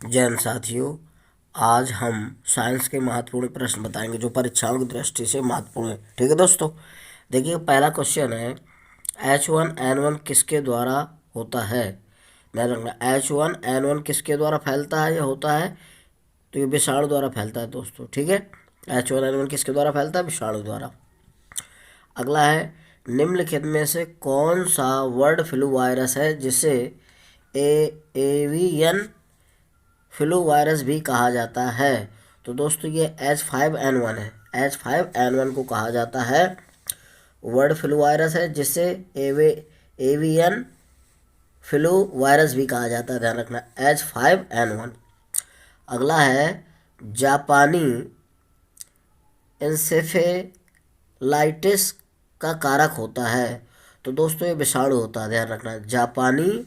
जैन साथियों, आज हम साइंस के महत्वपूर्ण प्रश्न बताएंगे जो परीक्षाओं की दृष्टि से महत्वपूर्ण है। ठीक है दोस्तों, देखिए पहला क्वेश्चन है H1N1 किसके द्वारा होता है। ध्यान रखना, H1N1 किसके द्वारा फैलता है या होता है, तो ये विषाणु द्वारा फैलता है दोस्तों। ठीक है, H1N1 किसके द्वारा फैलता है, विषाणु द्वारा। अगला है, निम्नलिखित में से कौन सा बर्ड फ्लू वायरस है जिसे एवियन फ्लू वायरस भी कहा जाता है। तो दोस्तों ये H5N1 है। H5N1 को कहा जाता है वर्ड फ्लू वायरस है, जिसे एवियन फ्लू वायरस भी कहा जाता है। ध्यान रखना, H5N1। अगला है, जापानी इंसेफेलाइटिस का कारक होता है। तो दोस्तों ये विषाणु होता है। ध्यान रखना, जापानी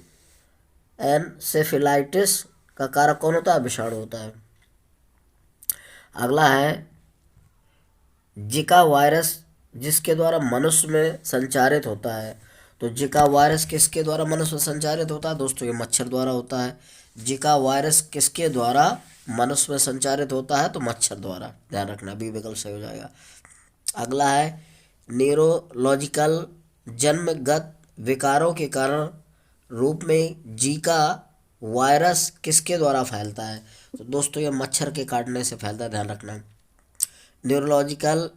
एनसेफेलाइटिस का कारक कौन होता है, विषाणु होता है। अगला है, जिका वायरस जिसके द्वारा मनुष्य में संचारित होता है। तो जिका वायरस किसके द्वारा मनुष्य में संचारित होता है, दोस्तों ये मच्छर द्वारा होता है। जिका वायरस किसके द्वारा मनुष्य में संचारित होता है, तो मच्छर द्वारा। ध्यान रखना, बी विकल्प सही हो जाएगा। अगला है, न्यूरोलॉजिकल जन्मगत विकारों के कारण रूप में जीका वायरस किसके द्वारा फैलता है। तो दोस्तों ये मच्छर के काटने से फैलता है। ध्यान रखना, न्यूरोलॉजिकल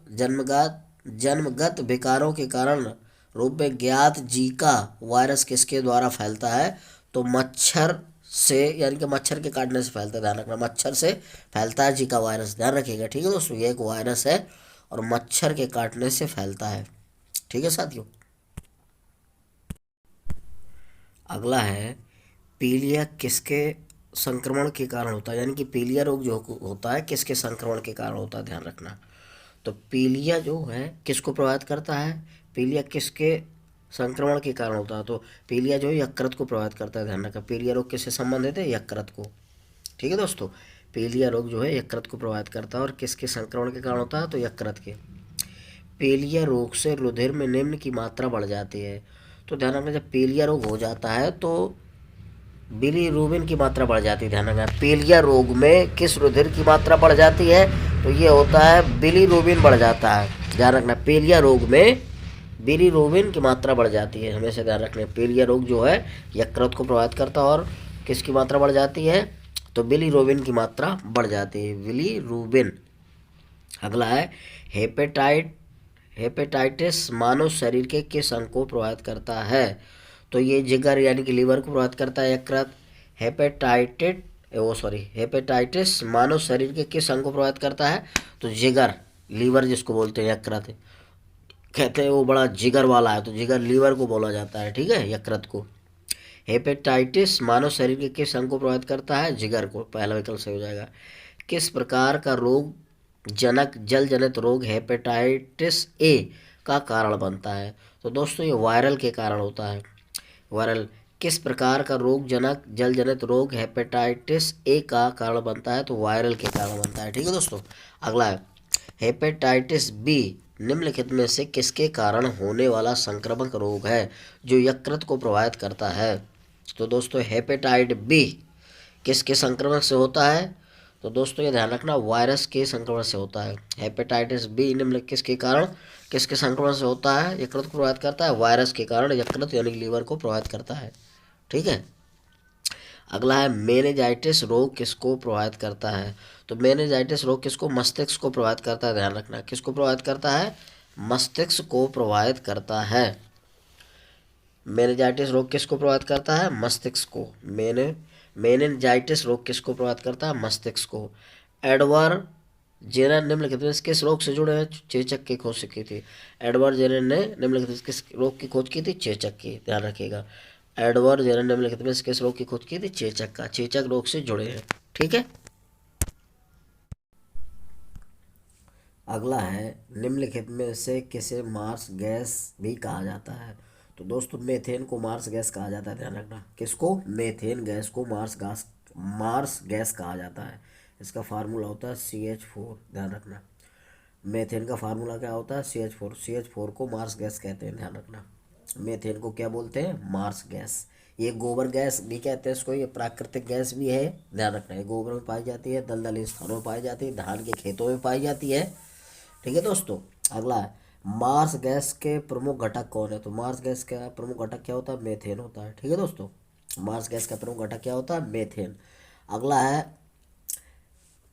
जन्मगत विकारों के कारण रूप में ज्ञात जीका वायरस किसके द्वारा फैलता है, तो मच्छर से, यानी कि मच्छर के काटने से फैलता है। ध्यान रखना, मच्छर से फैलता है जीका वायरस। ध्यान रखिएगा। ठीक है दोस्तों, ये एक वायरस है और मच्छर के काटने से फैलता है। ठीक है साथियों। अगला है, पीलिया किसके संक्रमण के कारण होता है, यानी कि पीलिया रोग जो होता है किसके संक्रमण के कारण होता है। ध्यान रखना, तो पीलिया जो है किसको प्रभावित करता है, पीलिया किसके संक्रमण के कारण होता है, तो पीलिया जो है यकृत को प्रभावित करता है। ध्यान रखना, पीलिया रोग किससे संबंधित है, यकृत को। ठीक है दोस्तों, पीलिया रोग जो है यकृत को प्रभावित करता है और किसके संक्रमण के कारण होता है, तो यकृत के। पीलिया रोग से रुधिर में निम्न की मात्रा बढ़ जाती है। तो ध्यान रखना, जब पीलिया रोग हो जाता है तो बिलीरुबिन की मात्रा बढ़ जाती है। ध्यान रखना, पीलिया रोग में किस रुधिर की मात्रा बढ़ जाती है, तो ये होता है बिलीरुबिन बढ़ जाता है। ध्यान रखना, पीलिया रोग में बिलीरुबिन की मात्रा बढ़ जाती है। हमेशा ध्यान रखना, पीलिया रोग जो है यकृत को प्रभावित करता है और किसकी मात्रा बढ़ जाती है, तो बिलीरुबिन की मात्रा बढ़ जाती है, बिलीरुबिन। अगला है, हेपेटाइटिस मानव शरीर के किस अंग को प्रभावित करता है। तो ये जिगर यानी कि लीवर को प्रभावित करता है, यकृत। हेपेटाइटिस मानव शरीर के किस अंग को प्रभावित करता है, तो जिगर, लीवर जिसको बोलते हैं, यकृत कहते हैं वो बड़ा जिगर वाला है, तो जिगर लीवर को बोला जाता है। ठीक है, यकृत को। हेपेटाइटिस मानव शरीर के किस अंग को प्रभावित करता है, जिगर को। पहला विकल्प सही हो जाएगा। किस प्रकार का रोग जनक जल जनित रोग हेपेटाइटिस ए का कारण बनता है। तो दोस्तों ये वायरल के कारण होता है, वायरल। किस प्रकार का रोग जनक जल जनित रोग हेपेटाइटिस ए का कारण बनता है, तो वायरल के कारण बनता है। ठीक है दोस्तों। अगला है, हेपेटाइटिस बी निम्नलिखित में से किसके कारण होने वाला संक्रामक रोग है जो यकृत को प्रभावित करता है। तो दोस्तों हेपेटाइट बी किसके संक्रमण से होता है, तो दोस्तों ये ध्यान रखना, वायरस के संक्रमण से होता है। हेपेटाइटिस बी निम्नलिखित किसके कारण, किसके संक्रमण से होता है, यकृत को प्रभावित करता है, वायरस के कारण यकृत यानी लीवर को प्रभावित करता है। ठीक है। अगला है, मेनिंजाइटिस रोग किसको प्रभावित करता है। तो मेनिंजाइटिस रोग किसको, मस्तिष्क को प्रभावित करता है। ध्यान रखना, किसको प्रभावित करता है, मस्तिष्क को प्रभावित करता है। मेनिंजाइटिस रोग किसको प्रभावित करता है, मस्तिष्क को। मेनिंजाइटिस रोग किसको प्रभावित करता है, मस्तिष्क को। एडवर्ड जेनर निम्नलिखित में किस रोग से जुड़े हैं, चेचक की खोज की थी। एडवर्ड जेनर ने निम्नलिखित किस रोग की खोज की थी, चेचक की। ध्यान रखिएगा, एडवर्ड जेनर निम्नलिखित में किस रोग की खोज की थी, चेचक का। चेचक रोग से जुड़े हैं। ठीक है। अगला है, निम्नलिखित में से किसे मार्स गैस भी कहा जाता है। तो दोस्तों मेथेन को मार्स गैस कहा जाता है। ध्यान रखना, किसको, मेथेन गैस को मार्स गैस कहा जाता है। इसका फार्मूला होता है CH4। ध्यान रखना, मेथेन का फार्मूला क्या होता है, CH4। CH4 को मार्स गैस कहते हैं। ध्यान रखना, मेथेन को क्या बोलते हैं, मार्स गैस। ये गोबर गैस भी कहते हैं इसको, ये प्राकृतिक गैस भी है, ध्यान रखना है। गोबर में पाई जाती है, दलदली स्थानों में पाई जाती है, धान के खेतों में पाई जाती है। ठीक है दोस्तों। अगला है, मार्स गैस के प्रमुख घटक कौन है? तो मार्स गैस का प्रमुख घटक क्या होता है? मेथेन होता है। ठीक है दोस्तों, मार्स गैस का प्रमुख घटक क्या होता है? मेथेन। अगला है,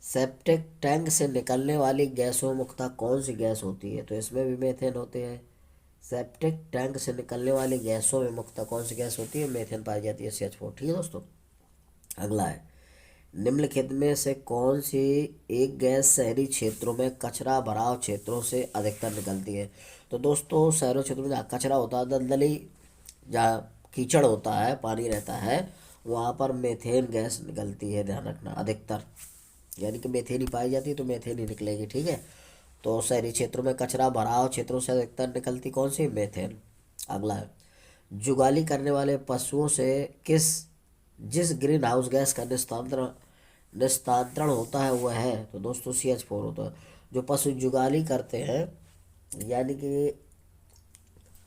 सेप्टिक टैंक से निकलने वाली गैसों मुख्यतः कौन सी गैस होती है? तो इसमें भी मेथेन होते हैं। सेप्टिक टैंक से निकलने वाली गैसों में मुख्यतः कौन सी गैस होती है? मेथेन पाई जाती है, CH4। ठीक है दोस्तों। अगला है, निम्नलिखित में से कौन सी एक गैस शहरी क्षेत्रों में कचरा भराव क्षेत्रों से अधिकतर निकलती है? तो दोस्तों, शहरी क्षेत्रों में जहाँ कचरा होता है, दलदली, जहाँ कीचड़ होता है, पानी रहता है, वहाँ पर मेथेन गैस निकलती है, ध्यान रखना, अधिकतर। यानी कि मेथेन ही पाई जाती है तो मेथेन ही निकलेगी। ठीक है। तो शहरी क्षेत्रों में कचरा भराव क्षेत्रों से अधिकतर निकलती कौन सी? मेथेन। अगला है, जुगाली करने वाले पशुओं से जिस ग्रीन हाउस गैस का निस्तांतरण होता है वह है? तो दोस्तों CH4 होता है। जो पशु जुगाली करते हैं, यानी कि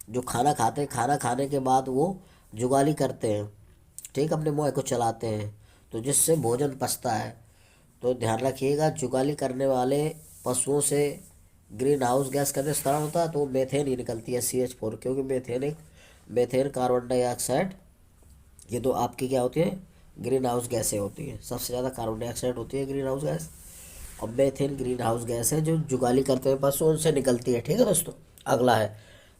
जो खाना खाते हैं, खाना खाने के बाद वो जुगाली करते हैं, ठीक, अपने मुंह को चलाते हैं, तो जिससे भोजन पचता है। तो ध्यान रखिएगा, जुगाली करने वाले पशुओं से ग्रीन हाउस गैस का निस्तारण होता है तो मेथेन ही निकलती है, CH4। क्योंकि मेथेन कार्बन डाइऑक्साइड, ये तो आपकी क्या होती है? ग्रीन हाउस गैसें होती हैं। सबसे ज़्यादा कार्बन डाइऑक्साइड होती है ग्रीन हाउस गैस, और मेथेन ग्रीन हाउस गैस है जो जुगाली करते हैं पशु, उनसे निकलती है। ठीक है दोस्तों। अगला है,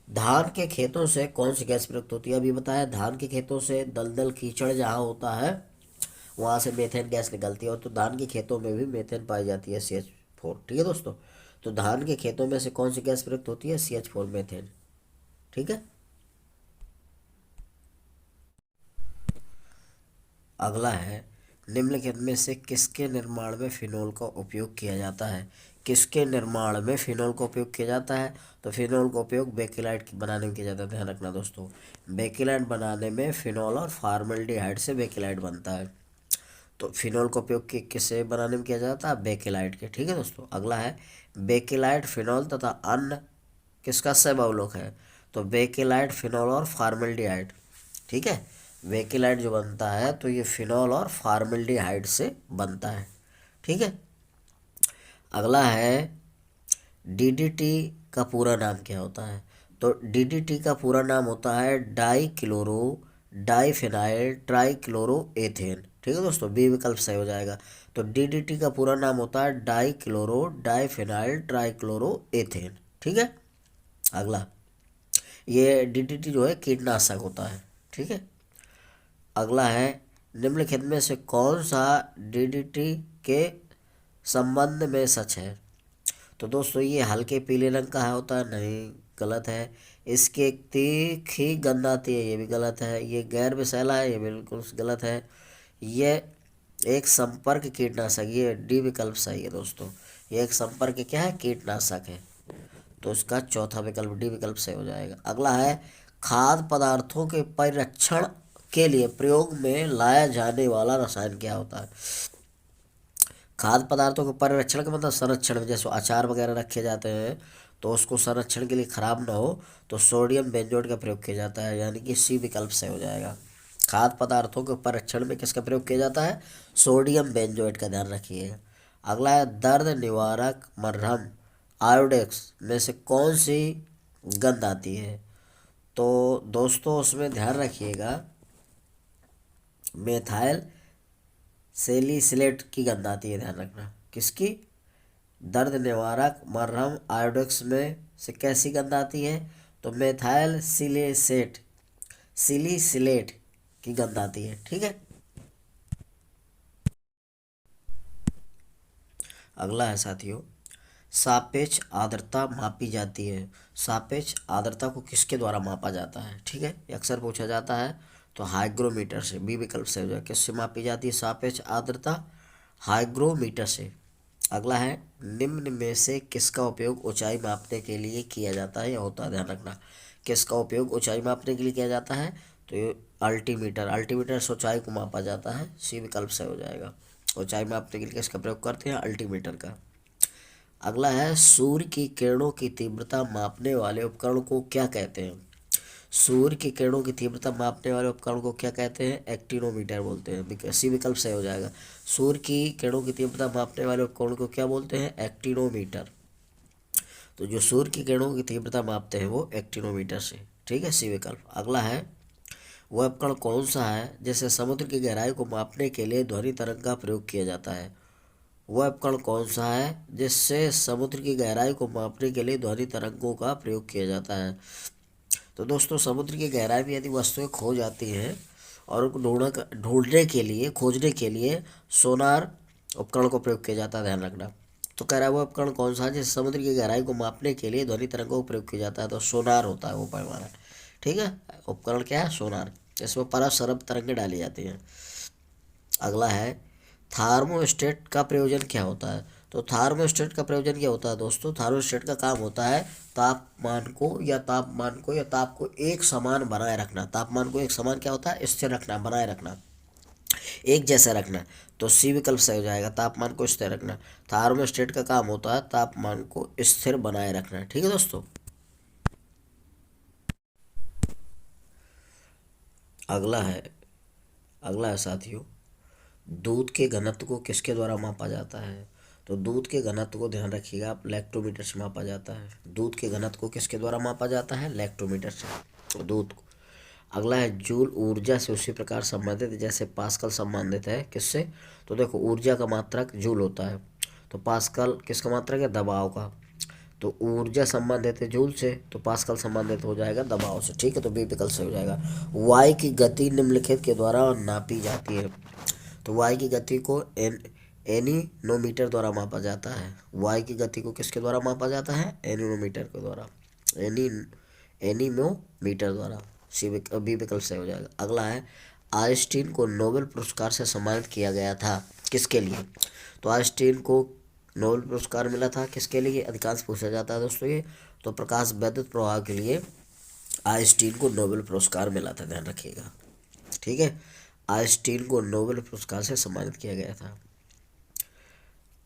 धान के खेतों से कौन सी गैस प्रयुक्त होती है? अभी बताया, धान के खेतों से दलदल कीचड़ जहाँ होता है वहाँ से मेथेन गैस निकलती है, और तो धान के खेतों में भी मेथेन पाई जाती है, CH4। ठीक है दोस्तों। तो धान के खेतों में से कौन सी गैस प्रयुक्त होती है? CH4, methane. ठीक है। अगला है, निम्नलिखित में से किसके निर्माण में फिनोल का उपयोग किया जाता है? किसके निर्माण में फिनोल का उपयोग किया जाता है? तो फिनोल का उपयोग बेकिलाइट बनाने में किया जाता है, ध्यान रखना दोस्तों। बेकिलाइट बनाने में फिनोल और फार्मल्डिहाइड से बेकिलाइट बनता है। तो फिनोल का उपयोग किससे बनाने में किया जाता है? बेकिलाइट के। ठीक है दोस्तों। अगला है, बेकिलाइट, फिनोल तथा अन्य किसका सहअवलोक है? तो बेकिलाइट, फिनोल और फार्मल्डिहाइड। ठीक है। बेकिलाइट जो बनता है तो ये फिनोल और फार्मल्डिहाइड से बनता है। ठीक है। अगला है, DDT का पूरा नाम क्या होता है? तो DDT का पूरा नाम होता है die chloro diphenyl trichloro ethane. ठीक है दोस्तों, बी विकल्प सही हो जाएगा। तो DDT का पूरा नाम होता है die chloro diphenyl trichloro ethane. ठीक है। अगला, ये DDT जो है कीटनाशक होता है। ठीक है। अगला है, निम्नलिखित में से कौन सा DDT के संबंध में सच है? तो दोस्तों, ये हल्के पीले रंग का होता है, नहीं, गलत है। इसकी एक तीखी गंध आती है, ये भी गलत है। ये गैर विषैला है, ये बिल्कुल गलत है। ये एक संपर्क कीटनाशक, ये डी विकल्प सही है दोस्तों। ये एक संपर्क क्या है? कीटनाशक है। तो इसका चौथा विकल्प डी विकल्प सही हो जाएगा। अगला है, खाद्य पदार्थों के परिरक्षण के लिए प्रयोग में लाया जाने वाला रसायन क्या होता है? खाद्य पदार्थों के परिरक्षण का मतलब संरक्षण में, जैसे अचार वगैरह रखे जाते हैं तो उसको संरक्षण के लिए खराब ना हो तो सोडियम बेंजोएट का प्रयोग किया जाता है, यानी कि सी विकल्प सही हो जाएगा। खाद्य पदार्थों के परिरक्षण में किसका प्रयोग किया जाता है? सोडियम बेंजोएट का, ध्यान रखिए। अगला है, दर्द निवारक मरहम आयोडेक्स में से कौन सी गंध आती है? तो दोस्तों, उसमें ध्यान रखिएगा, मेथाइल सेलिसिलेट की गंध आती है, ध्यान रखना। किसकी? दर्द निवारक मरहम आयोडेक्स में से कैसी गंध आती है? तो मेथाइल सिलिसिलेट की गंध आती है। ठीक है। अगला है साथियों, सापेक्ष आर्द्रता मापी जाती है। सापेक्ष आर्द्रता को किसके द्वारा मापा जाता है? ठीक है, ये अक्सर पूछा जाता है। तो हाइग्रोमीटर से, बी विकल्प से हो जाए। किससे मापी जाती है सापेक्ष आर्द्रता? हाइग्रोमीटर से। अगला है, निम्न में से किसका उपयोग ऊंचाई मापने के लिए किया जाता है या होता है? ध्यान रखना, किसका उपयोग ऊंचाई मापने के लिए किया जाता है? तो ये अल्टीमीटर। अल्टीमीटर से ऊंचाई को मापा जाता है, सी विकल्प से हो जाएगा। ऊंचाई मापने के लिए किसका प्रयोग करते हैं? अल्टीमीटर का। अगला है, सूर्य की किरणों की तीव्रता मापने वाले उपकरण को क्या कहते हैं? सूर्य की किरणों की तीव्रता मापने वाले उपकरण को क्या कहते हैं? एक्टिनोमीटर बोलते हैं। सी विकल्प सही हो जाएगा। सूर्य की किरणों की तीव्रता मापने वाले उपकरण को क्या बोलते हैं? एक्टिनोमीटर। तो जो सूर्य की किरणों की तीव्रता मापते हैं वो एक्टिनोमीटर से, ठीक है, सी विकल्प। अगला है, वह उपकरण कौन सा है जिससे समुद्र की गहराई को मापने के लिए ध्वनि तरंग का प्रयोग किया जाता है? वह उपकरण कौन सा है जिससे समुद्र की गहराई को मापने के लिए ध्वनि तरंगों का प्रयोग किया जाता है? तो दोस्तों, समुद्र की गहराई में यदि वस्तुएं खो जाती हैं और उनको ढूंढने के लिए, खोजने के लिए सोनार उपकरण को प्रयोग किया जाता है, ध्यान रखना। तो कह रहा है, वो उपकरण कौन सा है जिस समुद्र की गहराई को मापने के लिए ध्वनि तरंगों का प्रयोग किया जाता है? तो सोनार होता है वो पैमाना, ठीक है। उपकरण क्या है? सोनार। इसमें परत सरब तरंगें डाली जाती हैं। अगला है, थार्मोस्टेट का प्रयोजन क्या होता है? तो थार्मोस्टेट का प्रयोजन क्या होता है दोस्तों? थार्मोस्टेट का काम होता है ताप को एक समान बनाए रखना। तापमान को एक समान क्या होता है? स्थिर रखना, बनाए रखना, एक जैसा रखना। तो सी विकल्प सही हो जाएगा, तापमान को स्थिर रखना। थार्मोस्टेट का काम होता है तापमान को स्थिर बनाए रखना, ठीक है दोस्तों। अगला है साथियों, दूध के घनत्व को किसके द्वारा मापा जाता है? तो दूध के घनत्व को ध्यान रखिएगा आप, लैक्टोमीटर से मापा जाता है। दूध के घनत्व को किसके द्वारा मापा जाता है? लैक्टोमीटर से, तो दूध को। अगला है, जूल ऊर्जा से उसी प्रकार संबंधित जैसे पास्कल संबंधित है, किससे? तो देखो, ऊर्जा का मात्रक जूल होता है, तो पास्कल किसका मात्रक है? दबाव का। तो ऊर्जा संबंधित है जूल से, तो पास्कल संबंधित हो जाएगा दबाव से, ठीक है। तो बी विकल्प से हो जाएगा। वायु की गति निम्नलिखित के द्वारा नापी जाती है। तो वायु की गति को एनीनोमीटर द्वारा मापा जाता है। वायु की गति को किसके द्वारा मापा जाता है? एनीनोमीटर के द्वारा, एनीमोमीटर द्वारा। बी विकल्प सही हो जाएगा। अगला है, आइंस्टीन को नोबेल पुरस्कार से सम्मानित किया गया था, किसके लिए? तो आइंस्टीन को नोबेल पुरस्कार मिला था किसके लिए? अधिकांश पूछा जाता है दोस्तों ये। तो प्रकाश वैद्युत प्रवाह के लिए आइंस्टीन को नोबेल पुरस्कार मिला था, ध्यान रखिएगा, ठीक है। आइंस्टीन को नोबेल पुरस्कार से सम्मानित किया गया था।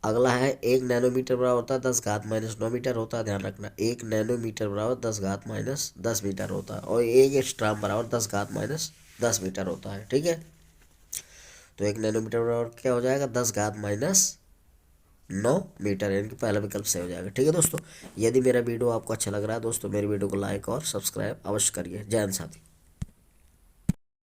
अगला है, 1 नैनोमीटर बराबर होता है 10⁻⁻9 मीटर होता है, ध्यान रखना। 1 नैनोमीटर बराबर 10⁻⁻10 मीटर होता है, और 1 एंगस्ट्रॉम बराबर 10⁻⁻10 मीटर होता है, ठीक है। तो 1 नैनोमीटर बराबर क्या हो जाएगा? 10⁻⁹ यानी कि पहला विकल्प सही हो जाएगा, ठीक है दोस्तों। यदि मेरा वीडियो आपको अच्छा लग रहा है दोस्तों, मेरी वीडियो को लाइक और सब्सक्राइब अवश्य करिए। जय हिंद साथी।